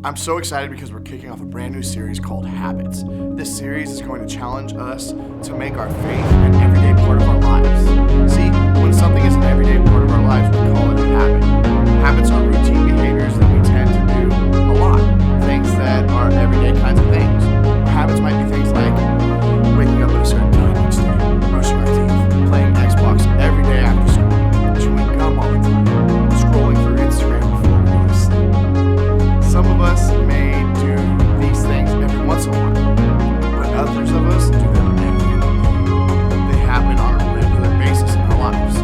I'm so excited because we're kicking off a brand new series called Habits. This series is going to challenge us to make our faith an everyday part of our lives. See, when something is an everyday part of our lives, we call it a habit. Habits are routine behaviors that we tend to do a lot. Things that are everyday kinds of things. Our habits might be things like waking up at a certain time each day, brushing our teeth, playing Xbox every day after school, chewing gum all the time, scrolling through Instagram before we go to sleep. Some of us may do these things every once in a while, but others of us do them every day. They happen on a regular basis in our lives,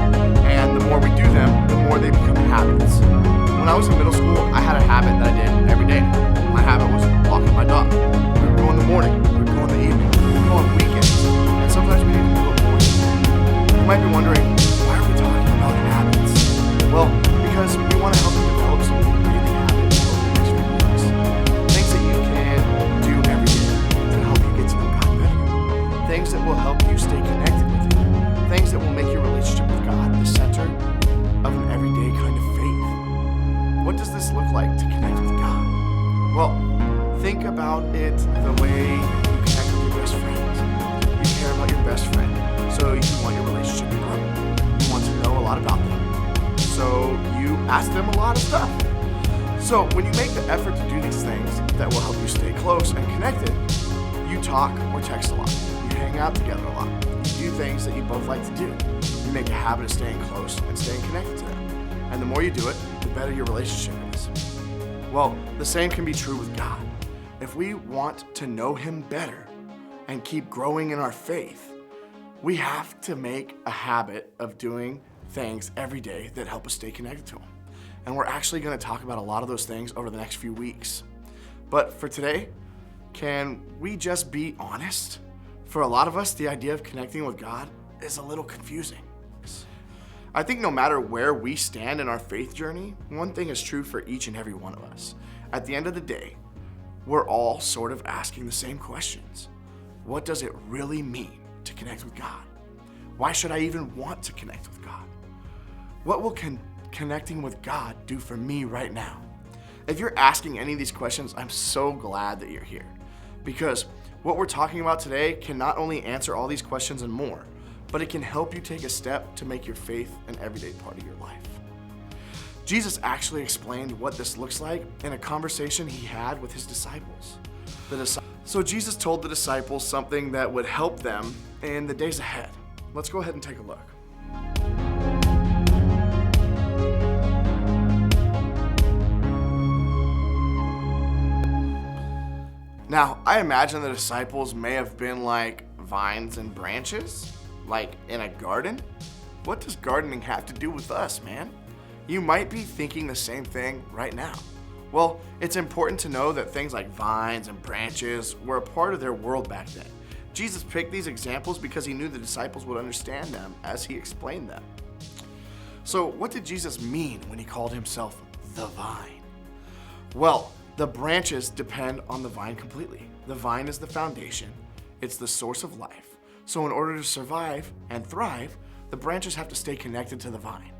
and the more we do them, the more they become habits. When I was in middle school, I had a habit that I did every day. My habit was walking my dog. We would go in the morning, we would go in the evening, we would go on weekends, and sometimes we didn't do it more. You might be wondering, why are we talking about habits? Well, because we want to help you develop some really habits over the next few weeks. Things that you can do every day to help you get to know God better. Things that will help you stay connected with Him. Things that will make your relationship with God the center of an everyday kind of faith. What does this look like to connect with God? Well, think about it the way you connect with your best friends. You care about your best friend, so you want your relationship to grow. You want to know a lot about them, so you ask them a lot of stuff. So when you make the effort to do these things that will help you stay close and connected, you talk or text a lot. You hang out together a lot. You do things that you both like to do. You make a habit of staying close and staying connected to them. And the more you do it, the better your relationship is. Well, the same can be true with God. If we want to know Him better and keep growing in our faith, we have to make a habit of doing things every day that help us stay connected to Him. And we're actually going to talk about a lot of those things over the next few weeks. But for today, can we just be honest? For a lot of us, the idea of connecting with God is a little confusing. I think no matter where we stand in our faith journey, one thing is true for each and every one of us. At the end of the day, we're all sort of asking the same questions. What does it really mean to connect with God? Why should I even want to connect with God? What will connecting with God do for me right now? If you're asking any of these questions, I'm so glad that you're here, because what we're talking about today can not only answer all these questions and more, but it can help you take a step to make your faith an everyday part of your life. Jesus actually explained what this looks like in a conversation He had with His disciples. So Jesus told the disciples something that would help them in the days ahead. Let's go ahead and take a look. Now, I imagine the disciples may have been like vines and branches, like in a garden. What does gardening have to do with us, man? You might be thinking the same thing right now. Well, it's important to know that things like vines and branches were a part of their world back then. Jesus picked these examples because He knew the disciples would understand them as He explained them. So what did Jesus mean when He called Himself the vine? Well, the branches depend on the vine completely. The vine is the foundation. It's the source of life. So in order to survive and thrive, the branches have to stay connected to the vine.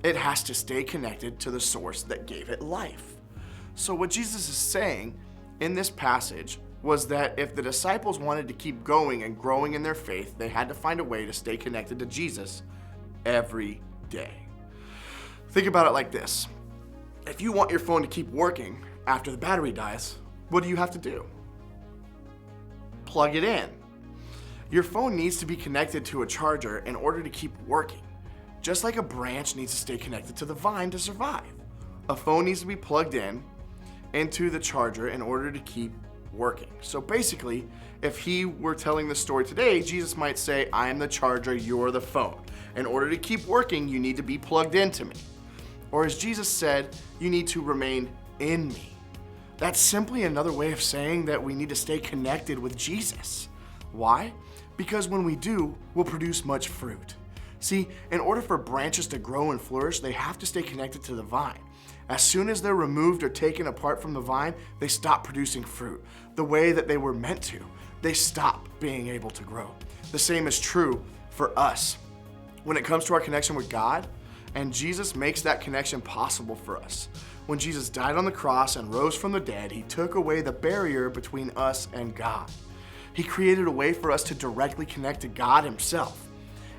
It has to stay connected to the source that gave it life. So what Jesus is saying in this passage was that if the disciples wanted to keep going and growing in their faith, they had to find a way to stay connected to Jesus every day. Think about it like this. If you want your phone to keep working after the battery dies, what do you have to do? Plug it in. Your phone needs to be connected to a charger in order to keep working. Just like a branch needs to stay connected to the vine to survive. A phone needs to be plugged in into the charger in order to keep working. So basically, if He were telling the story today, Jesus might say, I am the charger, you're the phone. In order to keep working, you need to be plugged into me. Or as Jesus said, you need to remain in me. That's simply another way of saying that we need to stay connected with Jesus. Why? Because when we do, we'll produce much fruit. See, in order for branches to grow and flourish, they have to stay connected to the vine. As soon as they're removed or taken apart from the vine, they stop producing fruit the way that they were meant to. They stop being able to grow. The same is true for us. When it comes to our connection with God, and Jesus makes that connection possible for us. When Jesus died on the cross and rose from the dead, he took away the barrier between us and God. He created a way for us to directly connect to God himself.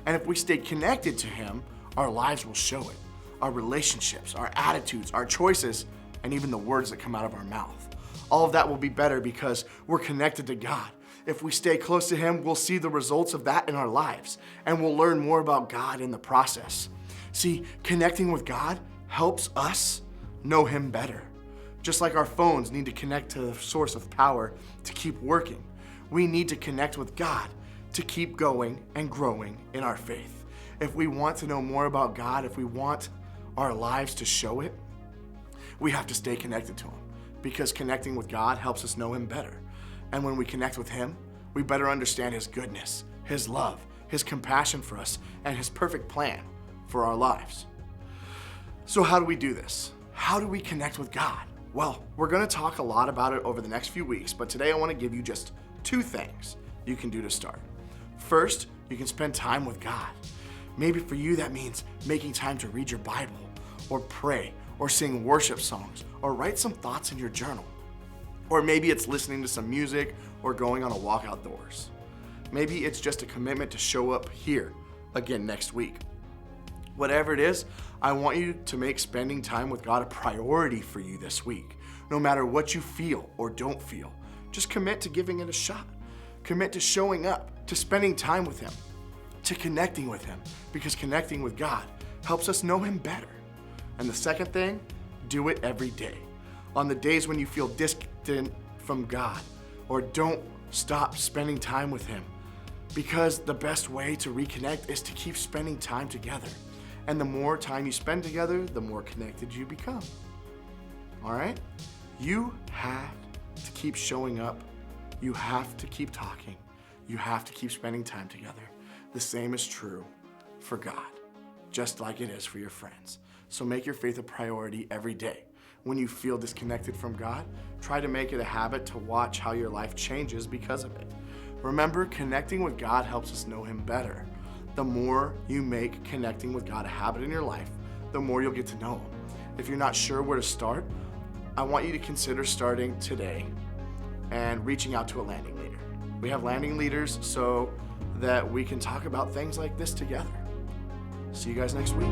And if we stay connected to him, our lives will show it. Our relationships, our attitudes, our choices, and even the words that come out of our mouth. All of that will be better because we're connected to God. If we stay close to him, we'll see the results of that in our lives, and we'll learn more about God in the process. See, connecting with God helps us know him better. Just like our phones need to connect to the source of power to keep working, we need to connect with God to keep going and growing in our faith. If we want to know more about God, if we want our lives to show it, we have to stay connected to him, because connecting with God helps us know him better. And when we connect with him, we better understand his goodness, his love, his compassion for us, and his perfect plan for our lives. So how do we do this? How do we connect with God? Well, we're going to talk a lot about it over the next few weeks, but today I want to give you just 2 things you can do to start. First, you can spend time with God. Maybe for you that means making time to read your Bible, or pray, or sing worship songs, or write some thoughts in your journal. Or maybe it's listening to some music or going on a walk outdoors. Maybe it's just a commitment to show up here again next week. Whatever it is, I want you to make spending time with God a priority for you this week. No matter what you feel or don't feel, just commit to giving it a shot. Commit to showing up, to spending time with him, to connecting with him, because connecting with God helps us know him better. And the second thing, do it every day. On the days when you feel distant from God, or don't stop spending time with him, because the best way to reconnect is to keep spending time together. And the more time you spend together, the more connected you become. All right? You have to keep showing up. You have to keep talking. You have to keep spending time together. The same is true for God, just like it is for your friends. So make your faith a priority every day. When you feel disconnected from God, try to make it a habit to watch how your life changes because of it. Remember, connecting with God helps us know him better. The more you make connecting with God a habit in your life, the more you'll get to know him. If you're not sure where to start, I want you to consider starting today and reaching out to a landing leader. We have landing leaders so that we can talk about things like this together. See you guys next week.